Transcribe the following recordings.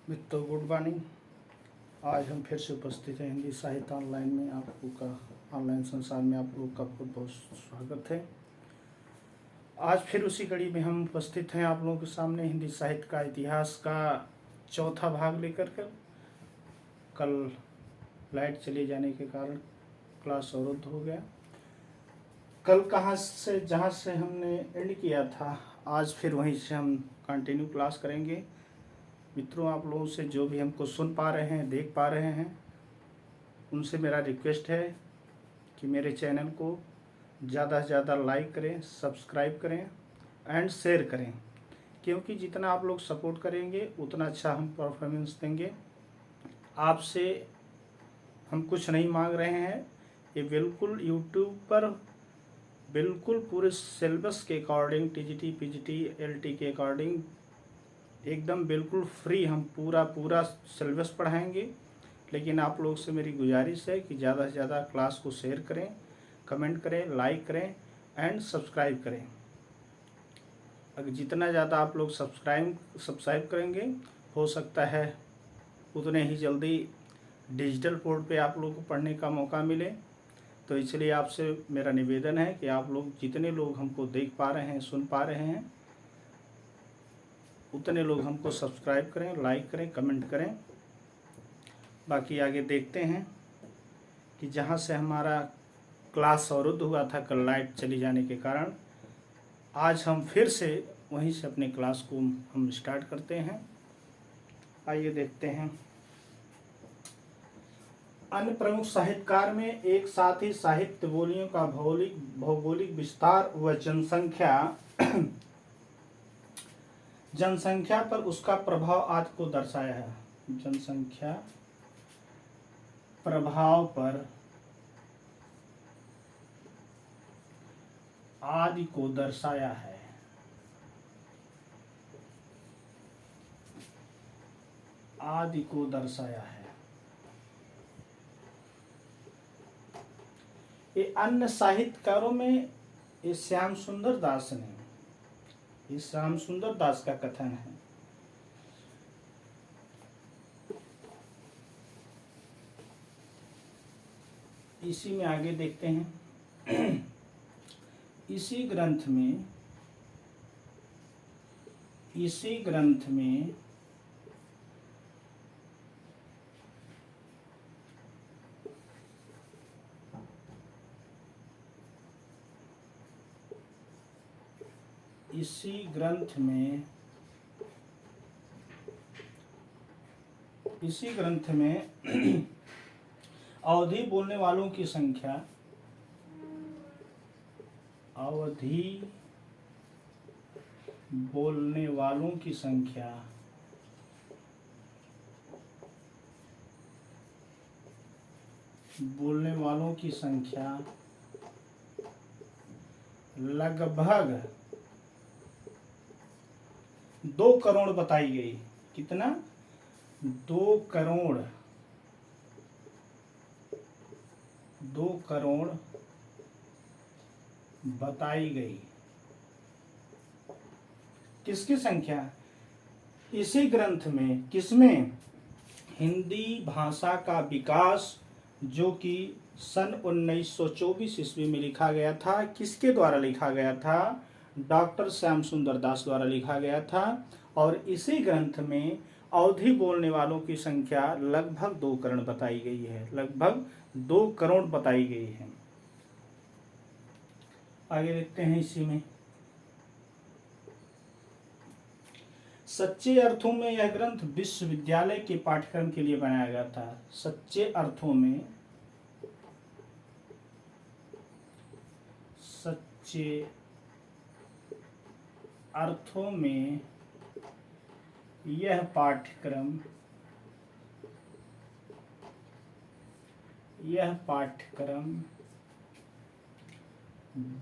मित्रों good morning. आज हम फिर से उपस्थित हैं हिंदी साहित्य ऑनलाइन में। आप लोगों का ऑनलाइन संसार में आप लोगों का बहुत बहुत स्वागत है। आज फिर उसी कड़ी में हम उपस्थित हैं आप लोगों के सामने हिंदी साहित्य का इतिहास का चौथा भाग लेकर कर। कल लाइट चले जाने के कारण क्लास अवरुद्ध हो गया। कल जहाँ से हमने एंड किया था, आज फिर वहीं से हम कंटिन्यू क्लास करेंगे। मित्रों, आप लोगों से जो भी हमको सुन पा रहे हैं, देख पा रहे हैं, उनसे मेरा रिक्वेस्ट है कि मेरे चैनल को ज़्यादा से ज़्यादा लाइक करें, सब्सक्राइब करें एंड शेयर करें, क्योंकि जितना आप लोग सपोर्ट करेंगे उतना अच्छा हम परफॉर्मेंस देंगे। आपसे हम कुछ नहीं मांग रहे हैं। ये बिल्कुल यूट्यूब पर बिल्कुल पूरे सिलेबस के अकॉर्डिंग, टीजीटी, पीजीटी, एलटी के अकॉर्डिंग एकदम बिल्कुल फ्री हम पूरा सिलेबस पढ़ाएंगे। लेकिन आप लोग से मेरी गुजारिश है कि ज़्यादा से ज़्यादा क्लास को शेयर करें, कमेंट करें, लाइक करें एंड सब्सक्राइब करें। अगर जितना ज़्यादा आप लोग सब्सक्राइब करेंगे, हो सकता है उतने ही जल्दी डिजिटल पोर्ट पे आप लोगों को पढ़ने का मौका मिले। तो इसलिए आपसे मेरा निवेदन है कि आप लोग जितने लोग हमको देख पा रहे हैं, सुन पा रहे हैं, उतने लोग हमको सब्सक्राइब करें, लाइक करें, कमेंट करें। बाकी आगे देखते हैं कि जहाँ से हमारा क्लास अवरुद्ध हुआ था कल लाइट चली जाने के कारण, आज हम फिर से वहीं से अपने क्लास को हम स्टार्ट करते हैं। आइए देखते हैं। अन्य प्रमुख साहित्यकार में एक साथ ही साहित्य बोलियों का भौगोलिक विस्तार व जनसंख्या पर उसका प्रभाव आदि को दर्शाया है। जनसंख्या प्रभाव पर आदि को दर्शाया है। आदि को दर्शाया है। ये अन्य साहित्यकारों में ये श्याम सुंदर दास ने, ये श्याम सुंदर दास का कथन है। इसी में आगे देखते हैं। इसी ग्रंथ में अवधी बोलने वालों की संख्या लगभग 2 करोड़ बताई गई। कितना? 2 करोड़ बताई गई। किसकी संख्या? इसी ग्रंथ में। किसमें? हिंदी भाषा का विकास, जो कि सन 1924 ईस्वी में लिखा गया था। किसके द्वारा लिखा गया था? डॉक्टर श्याम सुंदर दास द्वारा लिखा गया था। और इसी ग्रंथ में अवधी बोलने वालों की संख्या लगभग 2 करोड़ बताई गई है। लगभग 2 करोड़ बताई गई है। आगे देखते हैं। इसी में सच्चे अर्थों में यह ग्रंथ विश्वविद्यालय के पाठ्यक्रम के लिए बनाया गया था। सच्चे अर्थों में यह पाठ्यक्रम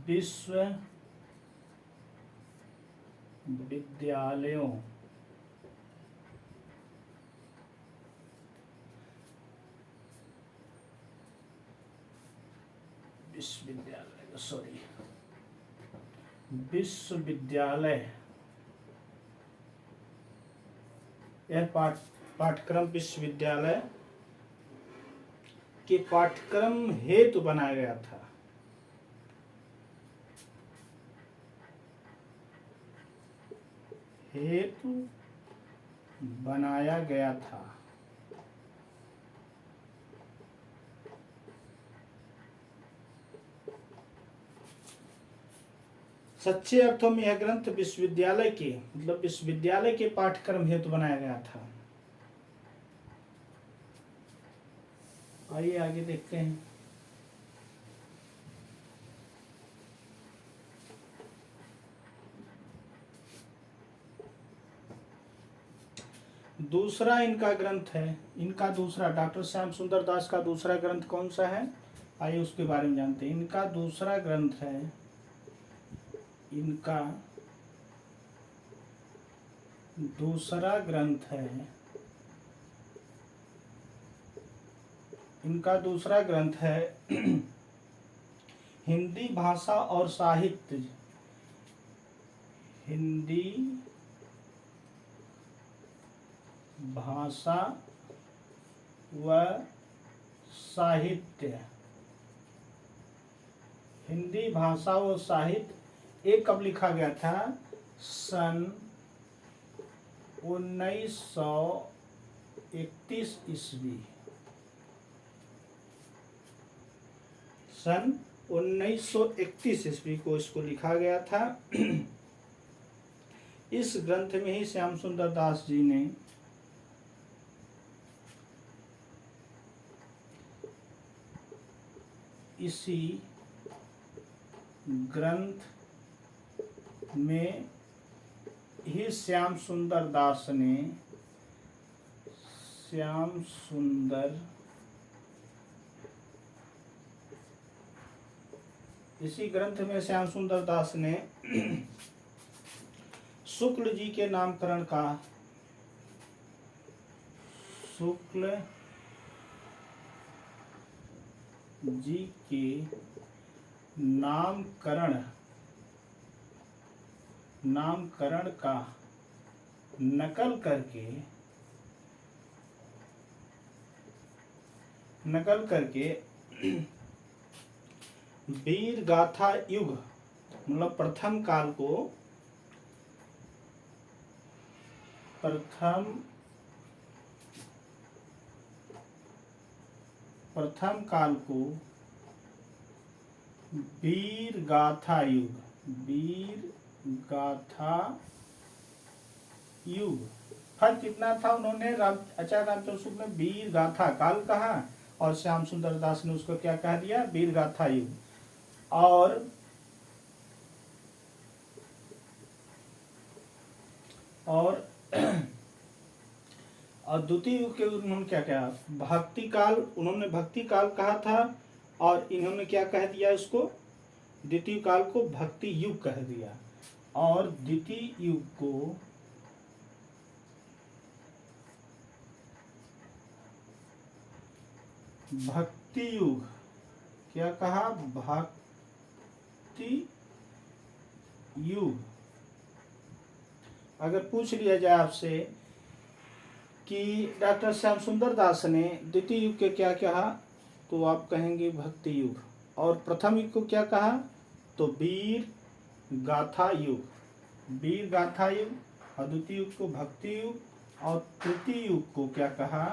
विश्वविद्यालयों विश्वविद्यालय यह पाठ्यक्रम विश्वविद्यालय के पाठ्यक्रम हेतु बनाया गया था। हेतु बनाया गया था। सच्चे अर्थों में यह ग्रंथ विश्वविद्यालय के मतलब विश्वविद्यालय के पाठ्यक्रम हेतु बनाया गया था। आइए आगे देखते हैं। दूसरा इनका ग्रंथ है, इनका दूसरा डॉक्टर श्याम सुंदर दास का दूसरा ग्रंथ कौन सा है, आइए उसके बारे में जानते हैं। इनका दूसरा ग्रंथ है, इनका दूसरा ग्रंथ है, इनका दूसरा ग्रंथ है हिंदी भाषा और साहित्य, हिंदी भाषा व साहित्य, हिंदी भाषा व साहित्य। एक कब लिखा गया था, सन 1931 ईस्वी, सन 1931 ईस्वी को इसको लिखा गया था। इस ग्रंथ में ही श्याम सुंदर दास जी ने इसी ग्रंथ में ही श्याम सुंदर दास ने इसी ग्रंथ में श्याम सुंदर दास ने शुक्ल जी के नामकरण का, शुक्ल जी के नामकरण का नकल करके वीर गाथा युग मतलब प्रथम काल को वीर गाथा युग। फर्क कितना था, उन्होंने आचार्य रामचंद्र शुक्ल ने वीर गाथा काल कहा और श्याम सुंदर दास ने उसको क्या कह दिया, वीर गाथा युग। और द्वितीय युग के उन्होंने क्या कहा, भक्ति काल, उन्होंने भक्ति काल कहा था और इन्होंने क्या कह दिया, उसको द्वितीय काल को भक्ति युग कह दिया। और द्वितीय युग को भक्ति युग क्या कहा, भक्ति युग। अगर पूछ लिया जाए आपसे कि डॉक्टर श्याम सुंदर दास ने द्वितीय युग के क्या कहा, तो आप कहेंगे भक्ति युग। और प्रथम युग को क्या कहा, तो वीर गाथा युग, वीर गाथा युग। और द्वितीय युग को भक्ति युग। और तृतीय युग को क्या कहा,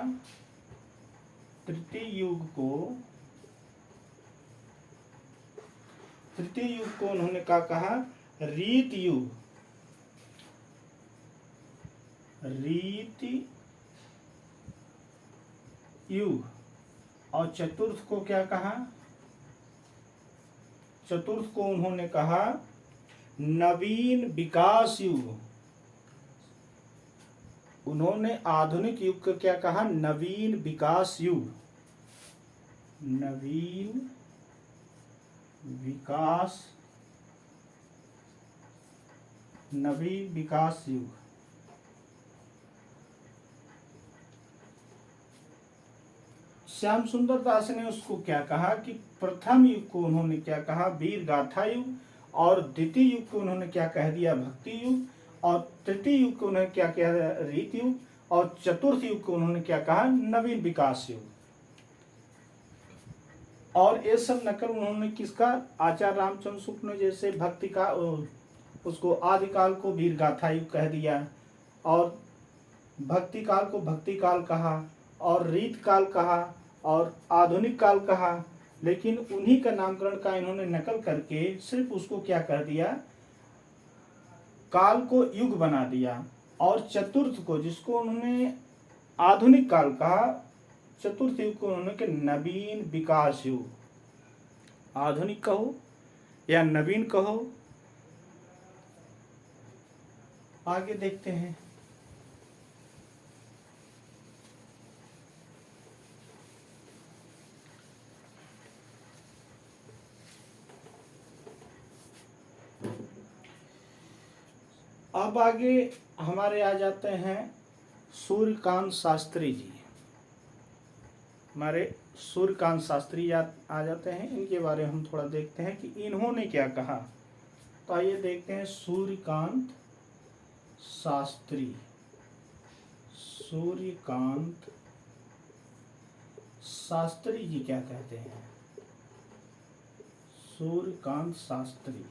तृतीय युग को उन्होंने क्या कहा, रीत युग, रीति युग। और चतुर्थ को क्या कहा, चतुर्थ को उन्होंने कहा नवीन विकास युग। उन्होंने आधुनिक युग को क्या कहा, नवीन विकास युग, नवीन विकास युग। श्याम सुंदर दास ने उसको क्या कहा कि प्रथम युग को उन्होंने क्या कहा, वीर गाथा युग। और द्वितीय युग को उन्होंने क्या कह दिया, भक्ति युग। और तृतीय युग को उन्होंने क्या कहा, रीत युग। और चतुर्थ युग को उन्होंने क्या कहा, नवीन विकास युग। और ये सब नकल उन्होंने किसका, आचार्य रामचंद्र शुक्ल ने जैसे भक्ति का उसको आदिकाल को वीर गाथा युग कह दिया, और भक्ति काल को भक्ति काल कहा, और रीत काल कहा, और आधुनिक काल कहा। लेकिन उन्हीं का नामकरण का इन्होंने नकल करके सिर्फ उसको क्या कर दिया, काल को युग बना दिया। और चतुर्थ को, जिसको उन्होंने आधुनिक काल कहा, चतुर्थ युग को उन्होंने के नवीन विकास युग, आधुनिक कहो या नवीन कहो। आगे देखते हैं। अब आगे हमारे आ जाते हैं सूर्यकांत शास्त्री जी। हमारे सूर्यकांत शास्त्री आ जाते हैं। इनके बारे में हम थोड़ा देखते हैं कि इन्होंने क्या कहा। तो आइए देखते हैं सूर्यकांत शास्त्री। सूर्यकांत शास्त्री जी क्या कहते हैं। सूर्यकांत शास्त्री,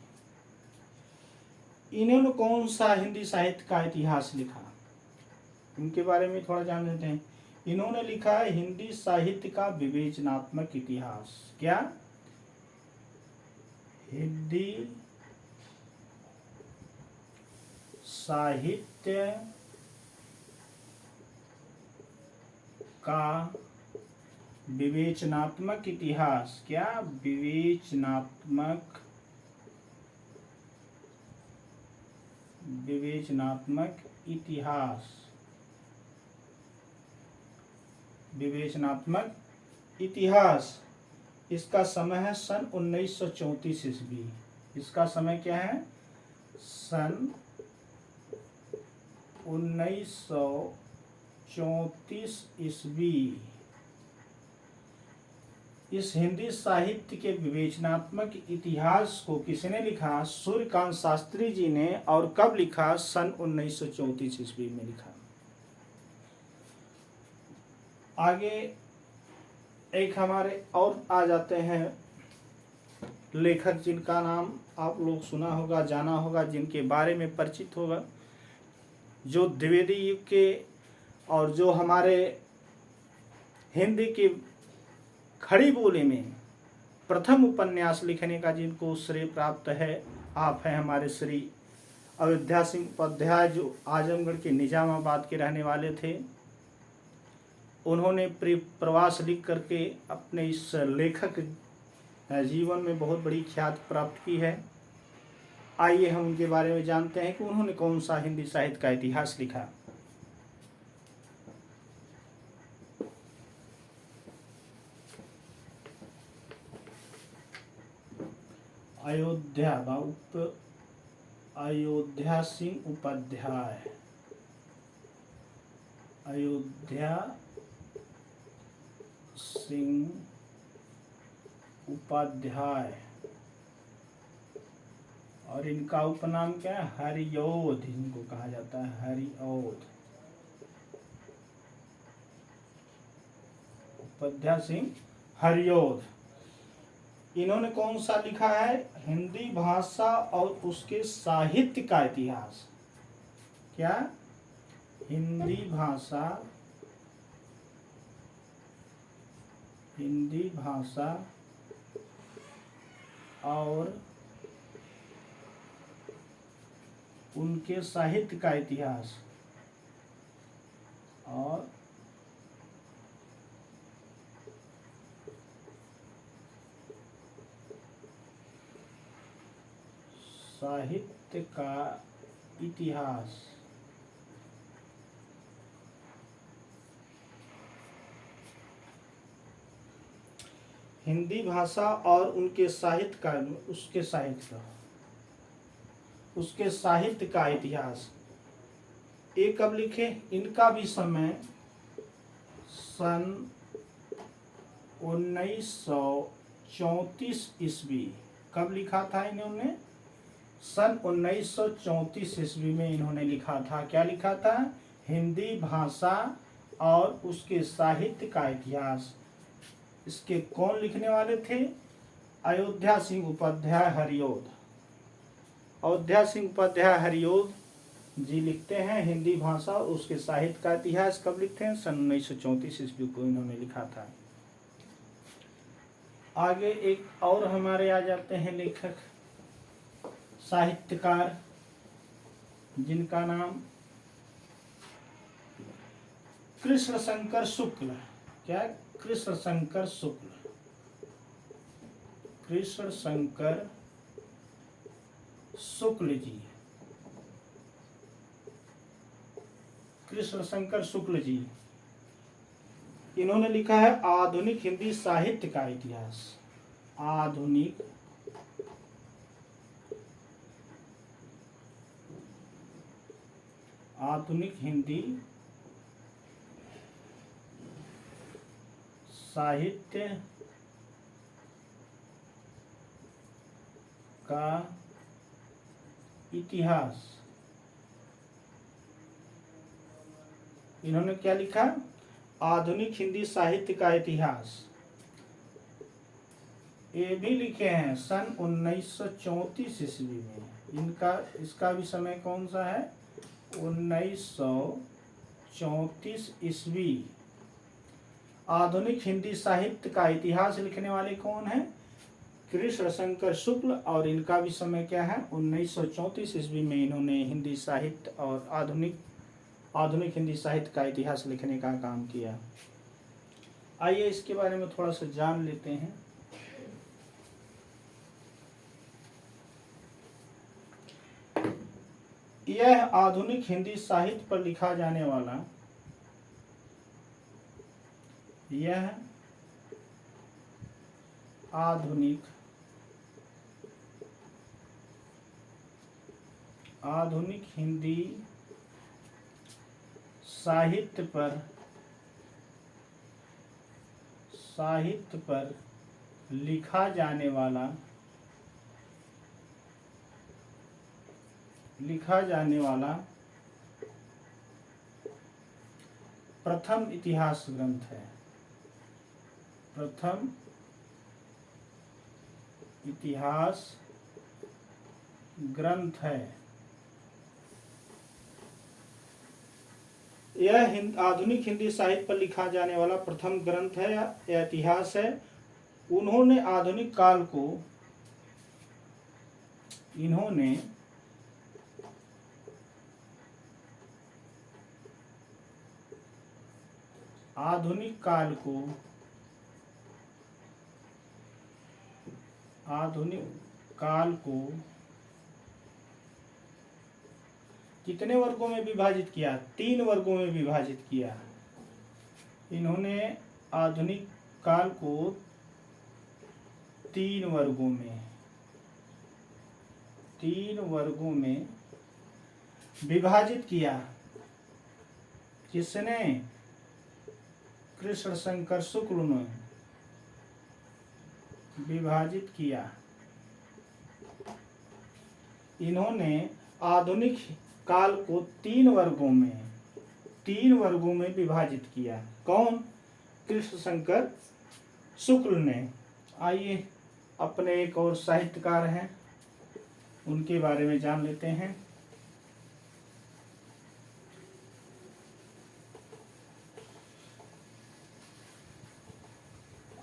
इन्होंने कौन सा हिंदी साहित्य का इतिहास लिखा, इनके बारे में थोड़ा जान लेते हैं। इन्होंने लिखा है हिंदी साहित्य का विवेचनात्मक इतिहास। क्या, हिंदी साहित्य का विवेचनात्मक इतिहास। क्या, विवेचनात्मक इतिहास। विवेचनात्मक इतिहास। इसका समय है सन 1934 ईस्वी। इसका समय क्या है, सन 1934 ईस्वी। इस हिंदी साहित्य के विवेचनात्मक इतिहास को किसने लिखा, सूर्यकांत शास्त्री जी ने। और कब लिखा, सन 1934 ईस्वी में लिखा। आगे एक हमारे और आ जाते हैं लेखक, जिनका नाम आप लोग सुना होगा, जाना होगा, जिनके बारे में परिचित होगा, जो द्विवेदी युग के और जो हमारे हिंदी के खड़ी बोली में प्रथम उपन्यास लिखने का जिनको श्रेय प्राप्त है, आप हैं हमारे श्री अयोध्या सिंह उपाध्याय, जो आजमगढ़ के निजामाबाद के रहने वाले थे। उन्होंने प्रवास लिख करके अपने इस लेखक जीवन में बहुत बड़ी ख्याति प्राप्त की है। आइए हम उनके बारे में जानते हैं कि उन्होंने कौन सा हिंदी साहित्य का इतिहास लिखा। अयोध्या सिंह उपाध्याय। अयोध्या सिंह उपाध्याय, और इनका उपनाम क्या है, हरिऔध, इनको कहा जाता है हरिऔध। उपाध्याय सिंह हरिऔध। इन्होंने कौन सा लिखा है, हिंदी भाषा और उसके साहित्य का इतिहास। क्या, हिंदी भाषा और उनके साहित्य का इतिहास। और साहित्य का इतिहास। हिंदी भाषा और उनके साहित्य का, उसके साहित्य का इतिहास। ये कब लिखे, इनका भी समय सन 1934 ईस्वी। कब लिखा था इन्होंने, सन 1934 ईस्वी में इन्होंने लिखा था। क्या लिखा था, हिंदी भाषा और उसके साहित्य का इतिहास। इसके कौन लिखने वाले थे? अयोध्या सिंह उपाध्याय हरिऔध। अयोध्या सिंह उपाध्याय हरिऔध जी लिखते हैं हिंदी भाषा और उसके साहित्य का इतिहास। कब लिखते हैं? सन 1934 ईस्वी को इन्होंने लिखा था। आगे एक और हमारे आ जाते हैं लेखक साहित्यकार, जिनका नाम कृष्ण शंकर शुक्ल। क्या? कृष्ण शंकर शुक्ल। कृष्ण शंकर शुक्ल जी। कृष्ण शंकर शुक्ल जी, इन्होंने लिखा है आधुनिक हिंदी साहित्य का इतिहास। आधुनिक हिंदी साहित्य का इतिहास। इन्होंने क्या लिखा? आधुनिक हिंदी साहित्य का इतिहास। ये भी लिखे हैं सन 1934 ईस्वी में। इसका भी समय कौन सा है? 1934 ईस्वी। आधुनिक हिंदी साहित्य का इतिहास लिखने वाले कौन हैं? कृष्ण शंकर शुक्ल। और इनका भी समय क्या है? 1934 ईस्वी में इन्होंने हिंदी साहित्य और आधुनिक हिंदी साहित्य का इतिहास लिखने का काम किया। आइए इसके बारे में थोड़ा सा जान लेते हैं। यह आधुनिक हिंदी साहित्य पर लिखा जाने वाला आधुनिक हिंदी साहित्य पर लिखा जाने वाला प्रथम इतिहास ग्रंथ है। प्रथम इतिहास ग्रंथ है। यह आधुनिक हिंदी साहित्य पर लिखा जाने वाला प्रथम ग्रंथ है या इतिहास है। इन्होंने आधुनिक काल को कितने वर्गों में विभाजित किया? 3 वर्गों में विभाजित किया। इन्होंने आधुनिक काल को 3 वर्गों में विभाजित किया। किसने? कृष्ण शंकर शुक्ल ने विभाजित किया। इन्होंने आधुनिक काल को 3 वर्गों में विभाजित किया। कौन? कृष्ण शंकर शुक्ल ने। आइए अपने एक और साहित्यकार हैं, उनके बारे में जान लेते हैं।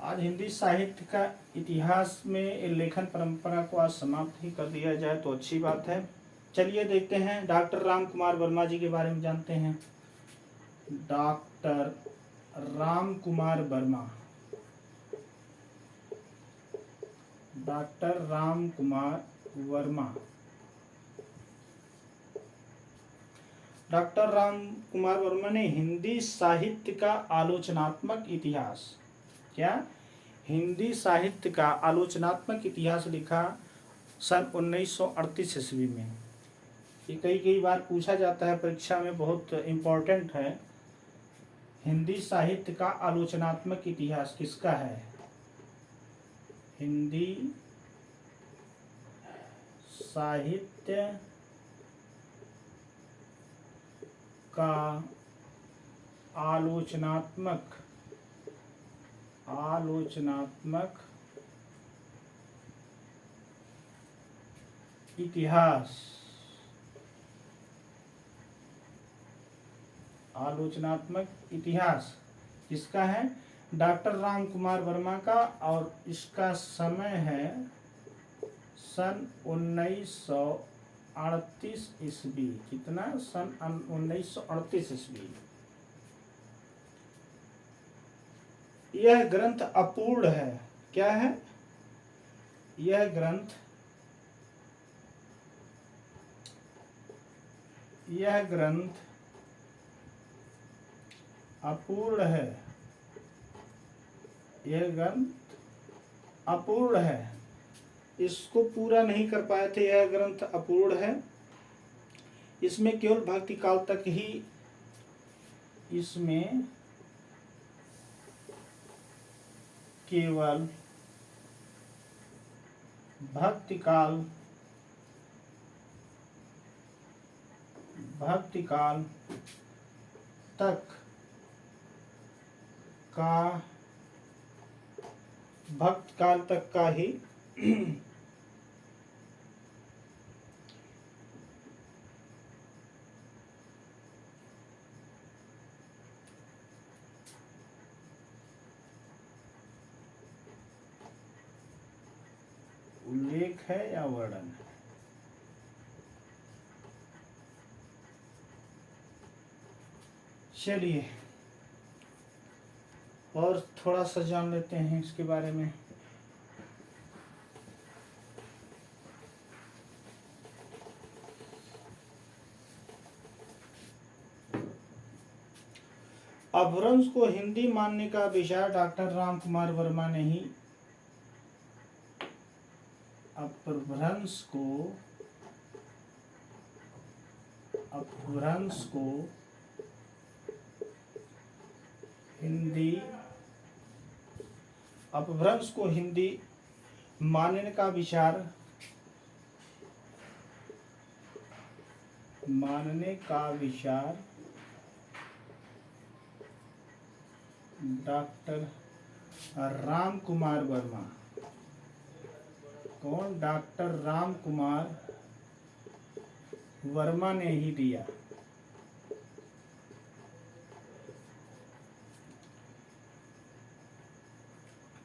आज हिंदी साहित्य का इतिहास में लेखन परंपरा को आज समाप्त ही कर दिया जाए तो अच्छी बात है। चलिए देखते हैं, डॉक्टर राम कुमार वर्मा जी के बारे में जानते हैं। Doctor Ram Kumar Verma. Doctor Ram Kumar Verma. Doctor Ram Kumar Verma ने हिंदी साहित्य का आलोचनात्मक इतिहास, क्या? हिंदी साहित्य का आलोचनात्मक इतिहास लिखा सन 1938 ईस्वी में। ये कई बार पूछा जाता है परीक्षा में, बहुत इम्पोर्टेंट है। हिंदी साहित्य का आलोचनात्मक इतिहास किसका है? हिंदी साहित्य का आलोचनात्मक इतिहास, किसका है? डॉक्टर राम कुमार वर्मा का, और इसका समय है सन 1938 ईस्वी। कितना? सन 1938 ईस्वी। यह ग्रंथ अपूर्ण है। क्या है? यह ग्रंथ अपूर्ण है। यह ग्रंथ अपूर्ण है। इसको पूरा नहीं कर पाए थे। यह ग्रंथ अपूर्ण है। इसमें केवल भक्ति काल तक ही, इसमें केवल भक्ति काल तक का ही उल्लेख है या वर्णन है? चलिए और थोड़ा सा जान लेते हैं इसके बारे में। अपभ्रंश को हिंदी मानने का विचार डॉक्टर राम कुमार वर्मा ने ही अपभ्रंश को हिंदी मानने का विचार डॉक्टर राम कुमार वर्मा, कौन? डॉक्टर राम कुमार वर्मा ने ही दिया।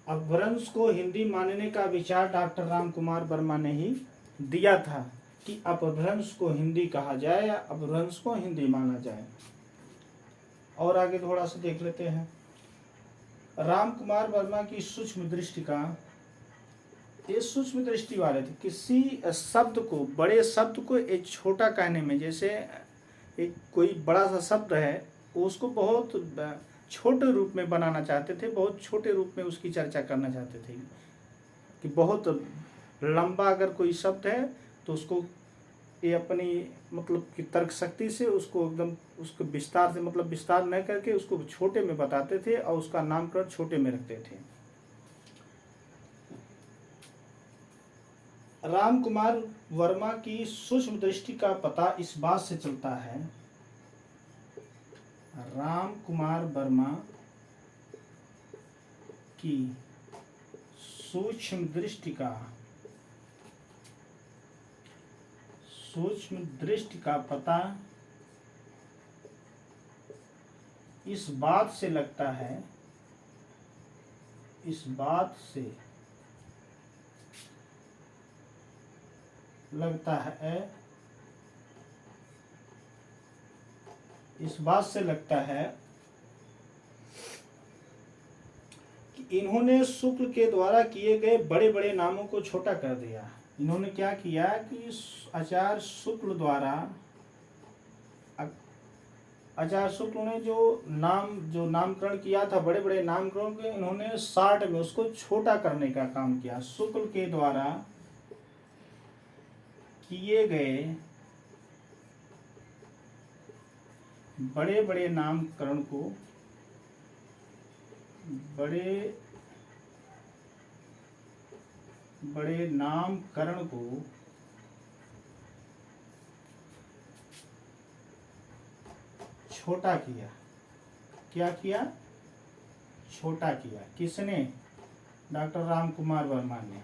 अपभ्रंश को हिंदी मानने का विचार डॉक्टर राम कुमार वर्मा ने ही दिया था कि अपभ्रंश को हिंदी कहा जाए या अपभ्रंश को हिंदी माना जाए। और आगे थोड़ा सा देख लेते हैं। राम कुमार वर्मा की सूक्ष्म दृष्टि का, ये सूक्ष्म दृष्टि वाले थे। किसी शब्द को, बड़े शब्द को एक छोटा कहने में, जैसे एक कोई बड़ा सा शब्द है उसको बहुत छोटे रूप में बनाना चाहते थे, बहुत छोटे रूप में उसकी चर्चा करना चाहते थे। कि बहुत लंबा अगर कोई शब्द है तो उसको ये अपनी मतलब कि तर्क शक्ति से उसको एकदम उसको विस्तार से, मतलब विस्तार न करके उसको छोटे में बताते थे और उसका नामकरण छोटे में रखते थे। राम कुमार वर्मा की सूक्ष्म दृष्टि का पता इस बात से चलता है, राम कुमार वर्मा की सूक्ष्म दृष्टि का पता इस बात से लगता है, इस बात से लगता है कि इन्होंने शुक्ल के द्वारा किए गए बड़े बड़े नामों को छोटा कर दिया। इन्होंने क्या किया कि आचार्य शुक्ल ने जो नामकरण किया था, बड़े बड़े नामकरण के, इन्होंने 60 में उसको छोटा करने का काम किया। शुक्ल के द्वारा किए गए बड़े बड़े नामकरण को, बड़े नामकरण को छोटा किया। क्या किया? छोटा किया। किसने? डॉक्टर राम कुमार वर्मा ने।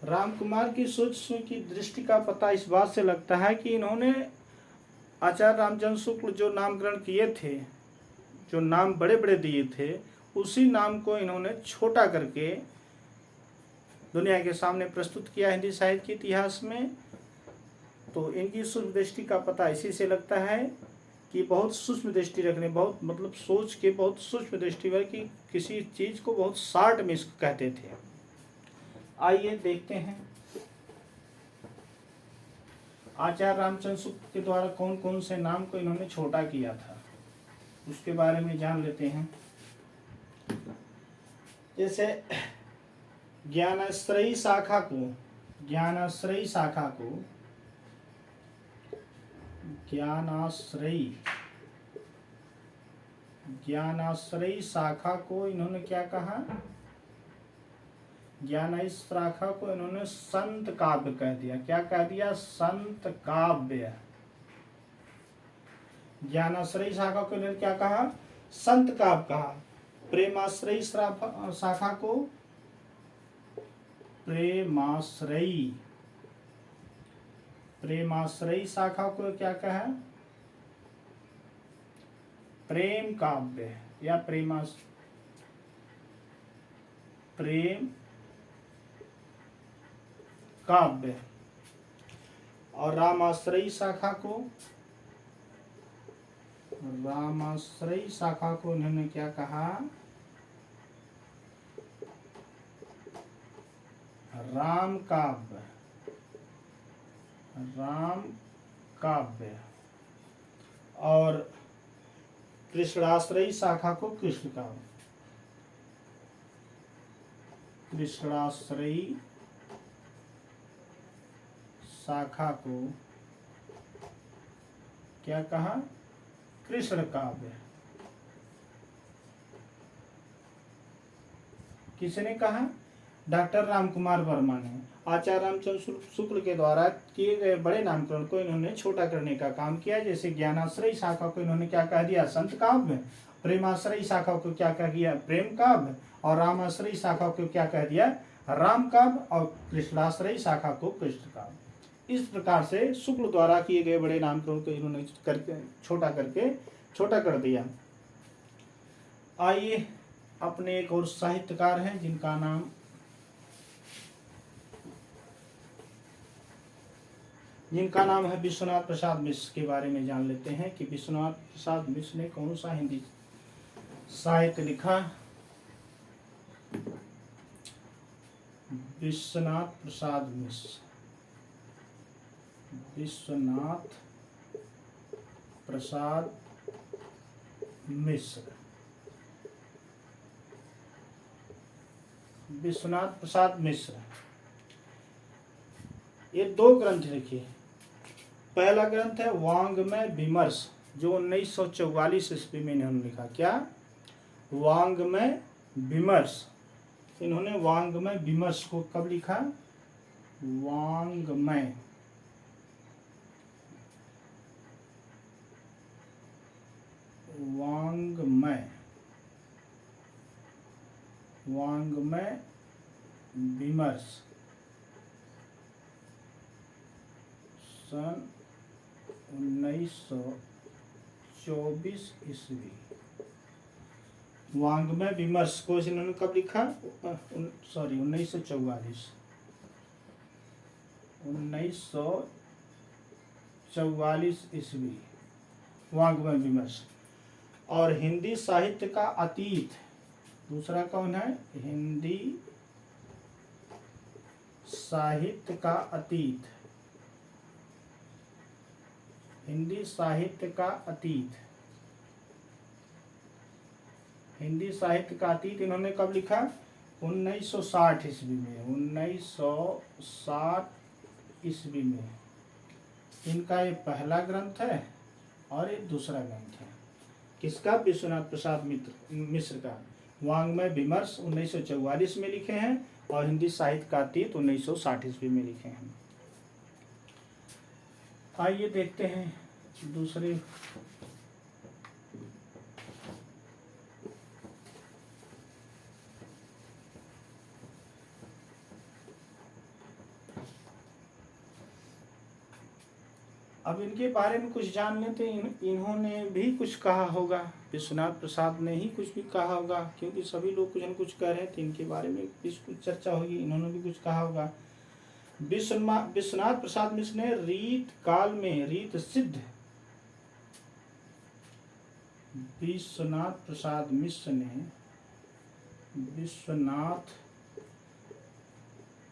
राम कुमार की सूक्ष्म की दृष्टि का पता इस बात से लगता है कि इन्होंने आचार्य रामचंद्र शुक्ल जो नामकरण किए थे, जो नाम बड़े बड़े दिए थे, उसी नाम को इन्होंने छोटा करके दुनिया के सामने प्रस्तुत किया हिंदी साहित्य के इतिहास में। तो इनकी सूक्ष्म दृष्टि का पता इसी से लगता है कि बहुत सूक्ष्म दृष्टि रखने, बहुत मतलब सोच के बहुत सूक्ष्म दृष्टि पर, कि किसी चीज को बहुत शार्ट में इसको कहते थे। आइए देखते हैं आचार्य रामचंद्र शुक्ल के द्वारा कौन कौन से नाम को इन्होंने छोटा किया था, उसके बारे में जान लेते हैं। जैसे ज्ञानाश्रयी शाखा को, ज्ञानाश्रयी शाखा को, ज्ञानाश्रयी शाखा को इन्होंने क्या कहा? ज्ञानाश्रयी शाखा को इन्होंने संत काव्य कह दिया। क्या कह दिया? संत काव्य। ज्ञानाश्रयी शाखा को इन्होंने क्या कहा? संत काव्य कहा। प्रेमाश्रयी शाखा को प्रेमाश्रयी शाखा को क्या कहा? प्रेम काव्य या प्रेम काव्य। और रामाश्रयी शाखा को उन्होंने क्या कहा? राम काव्य। और कृष्णाश्रयी शाखा को कृष्ण काव्य। कृष्णाश्रयी शाखा को क्या कहा? कृष्ण काव्य। किसने कहा? डॉक्टर राम कुमार वर्मा ने। आचार्य रामचंद्र शुक्ल के द्वारा किए गए बड़े नामकरण को इन्होंने छोटा करने का काम किया। जैसे ज्ञानाश्रयी शाखा को इन्होंने क्या कह दिया? संत काव्य। प्रेमाश्रयी शाखा को क्या कह दिया? प्रेम काव्य। और रामाश्रयी शाखा को क्या कह दिया? राम काव्य। और कृष्णाश्रयी शाखा को कृष्ण काव्य। इस प्रकार से शुक्ल द्वारा किए गए बड़े नामकरण को इन्होंने छोटा कर दिया। आइए अपने एक और साहित्यकार हैं जिनका नाम है विश्वनाथ प्रसाद मिश्र के बारे में जान लेते हैं कि विश्वनाथ प्रसाद मिश्र ने कौन सा हिंदी साहित्य लिखा। विश्वनाथ प्रसाद मिश्र ये 2 ग्रंथ लिखे। पहला ग्रंथ है वांग्मय विमर्श, जो 1944 ईस्वी में इन्होंने लिखा। क्या? वांग्मय विमर्श। इन्होंने वांग्मय विमर्श को कब लिखा? वांग्मय विमर्श सन 1924 ईस्वी। वांग्मय विमर्श को इन्होंने कब लिखा? 1944 ईस्वी। वांग्मय विमर्श। और हिंदी साहित्य का अतीत, दूसरा कौन है? हिंदी साहित्य का अतीत। हिंदी साहित्य का अतीत इन्होंने कब लिखा? 1960 ईस्वी में। 1960 ईस्वी में इनका ये पहला ग्रंथ है और ये दूसरा ग्रंथ है। किसका? विश्वनाथ प्रसाद मिश्र का। वांग्मय विमर्श 1944 में लिखे हैं और हिंदी साहित्य का अतीत 1960 ईस्वी में लिखे हैं। आइए देखते हैं दूसरे अब इनके बारे में कुछ जान लेते हैं। इन्होंने भी कुछ कहा होगा, विश्वनाथ प्रसाद ने ही कुछ भी कहा होगा, क्योंकि सभी लोग कुछ न कुछ कह रहे थे, इनके बारे में भी कुछ चर्चा होगी, इन्होंने भी कुछ कहा होगा। विश्वनाथ प्रसाद मिश्र ने रीत काल में रीत सिद्ध, विश्वनाथ प्रसाद मिश्र ने विश्वनाथ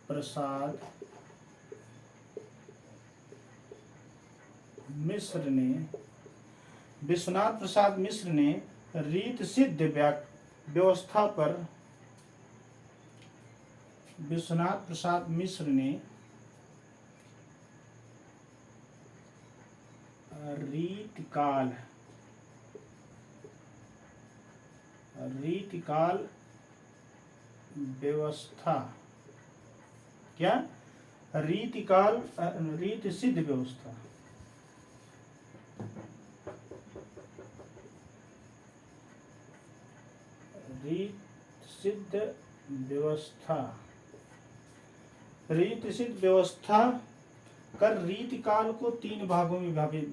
प्रसाद मिश्र ने रीत सिद्ध व्यवस्था पर विश्वनाथ प्रसाद मिश्र ने रीतकाल व्यवस्था, क्या रीत सिद्ध व्यवस्था, रीत सिद्ध व्यवस्था कर रीतिकाल को 3 भागों में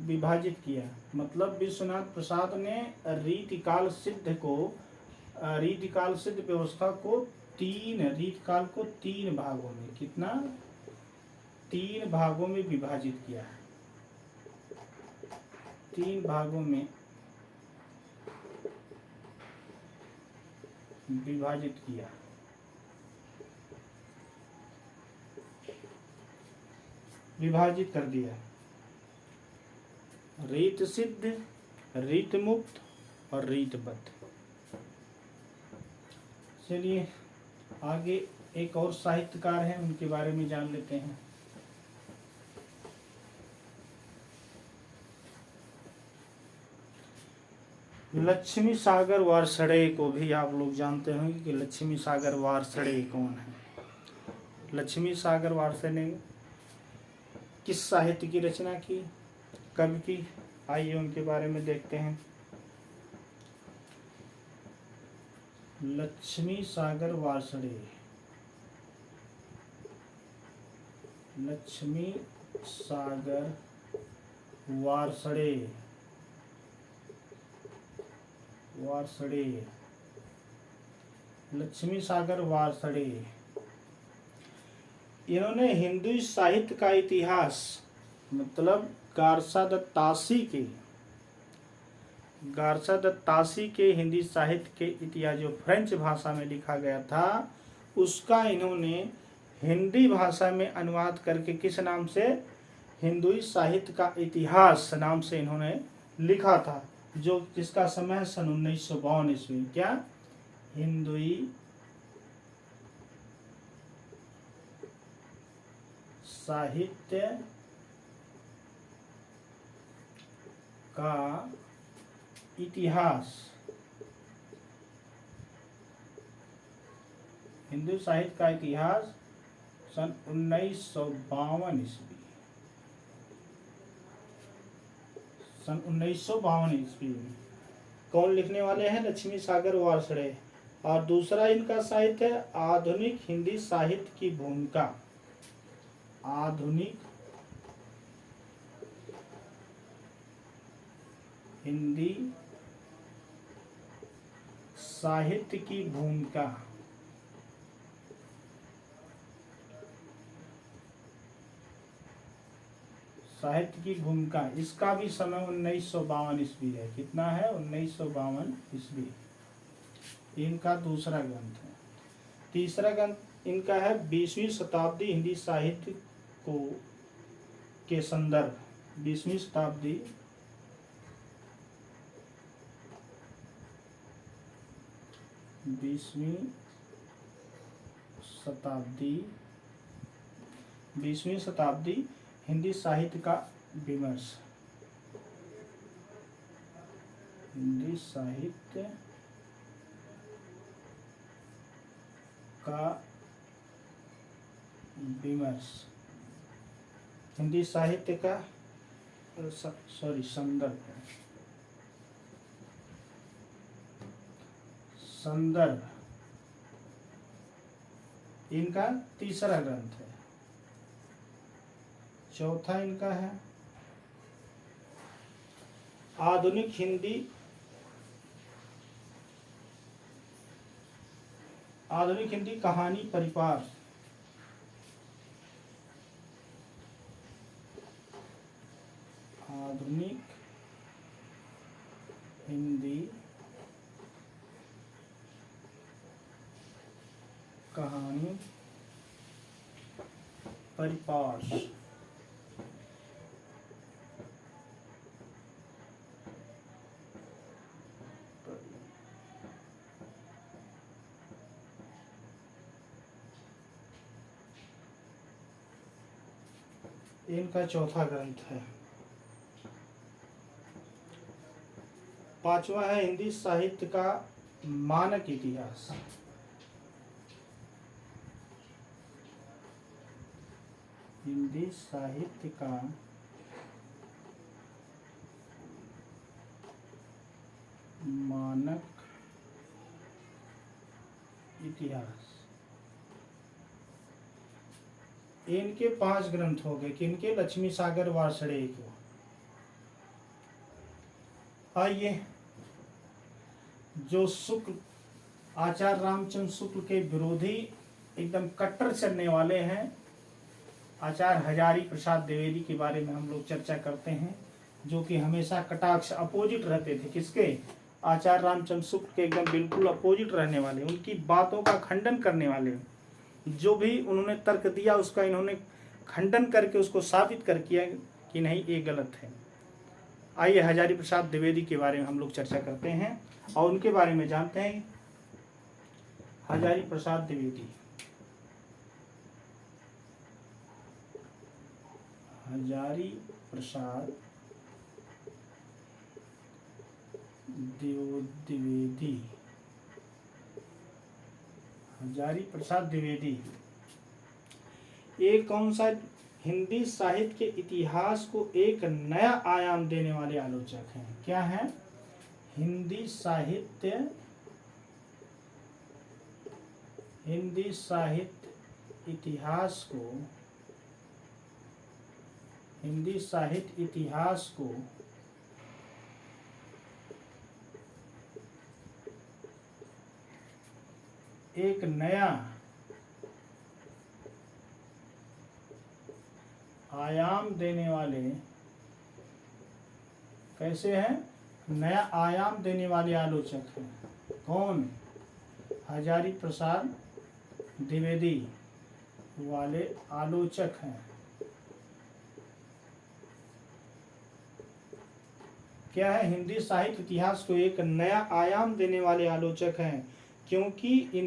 विभाजित किया। मतलब विश्वनाथ प्रसाद ने रीतिकाल सिद्ध व्यवस्था को रीतिकाल को 3 भागों में, कितना 3 भागों में विभाजित किया। 3 भागों में विभाजित किया। विभाजित कर दिया। रीत सिद्ध, रीत मुक्त और रीतबद्ध। चलिए आगे एक और साहित्यकार हैं, उनके बारे में जान लेते हैं। लक्ष्मी सागर वारसड़े को भी आप लोग जानते होंगे कि लक्ष्मी सागर वारसड़े कौन है। लक्ष्मी सागर वारसड़े ने किस साहित्य की रचना की, कब की, आइए उनके बारे में देखते हैं। लक्ष्मी सागर वारसड़े, लक्ष्मी सागर वारसड़े, लक्ष्मी सागर वारसड़े, इन्होंने हिंदू साहित्य का इतिहास, मतलब गारसा दत्त तासी के हिंदी साहित्य के इतिहास जो फ्रेंच भाषा में लिखा गया था, उसका इन्होंने हिंदी भाषा में अनुवाद करके किस नाम से, हिंदू साहित्य का इतिहास नाम से इन्होंने लिखा था, जो जिसका समय सन 1952 ईस्वी। क्या, हिंदू साहित्य का इतिहास, हिंदू साहित्य का इतिहास सन 1952 ईस्वी, सन 1952 ईस्वी में कौन लिखने वाले हैं, लक्ष्मी सागर वारसड़े। और दूसरा इनका साहित्य है आधुनिक हिंदी साहित्य की भूमिका, आधुनिक हिंदी साहित्य की भूमिका, साहित्य की भूमिका, इसका भी समय 1952 ईस्वी है। कितना है, 1952 ईस्वी। इनका दूसरा ग्रंथ है। तीसरा ग्रंथ इनका है 20वीं शताब्दी हिंदी साहित्य को के संदर्भ, 20वीं शताब्दी हिंदी साहित्य का विमर्श, हिंदी साहित्य का विमर्श, हिंदी साहित्य का सॉरी संदर्भ, संदर्भ इनका तीसरा ग्रंथ है। चौथा इनका है आधुनिक हिंदी, आधुनिक हिंदी कहानी परिवार। आधुनिक हिंदी कहानी परिपार्श। इनका चौथा ग्रंथ है। पांचवा है हिंदी साहित्य का मानक इतिहास। हिंदी साहित्य का मानक इतिहास। इनके 5 ग्रंथ हो गए। किनके? लक्ष्मी सागर वार्ष्णेय के। आइए, जो शुक्ल आचार्य रामचंद्र शुक्ल के विरोधी एकदम कट्टर चलने वाले हैं, आचार्य हजारी प्रसाद द्विवेदी के बारे में हम लोग चर्चा करते हैं, जो कि हमेशा कटाक्ष अपोजिट रहते थे। किसके? आचार्य रामचंद्र शुक्ल के एकदम बिल्कुल अपोजिट रहने वाले, उनकी बातों का खंडन करने वाले। जो भी उन्होंने तर्क दिया उसका इन्होंने खंडन करके उसको साबित कर किया कि नहीं ये गलत है। आइए हजारी प्रसाद द्विवेदी के बारे में हम लोग चर्चा करते हैं और उनके बारे में जानते हैं। हजारी प्रसाद द्विवेदी, हजारी प्रसाद द्विवेदी, हजारी प्रसाद द्विवेदी एक कौन सा हिंदी साहित्य के इतिहास को एक नया आयाम देने वाले आलोचक हैं। क्या है? हिंदी साहित्य इतिहास को, हिंदी साहित्य इतिहास को एक नया आयाम देने वाले, कैसे हैं? नया आयाम देने वाले आलोचक हैं। कौन? हजारी प्रसाद द्विवेदी वाले आलोचक हैं। क्या है? हिंदी साहित्य इतिहास को एक नया आयाम देने वाले आलोचक हैं, क्योंकि इन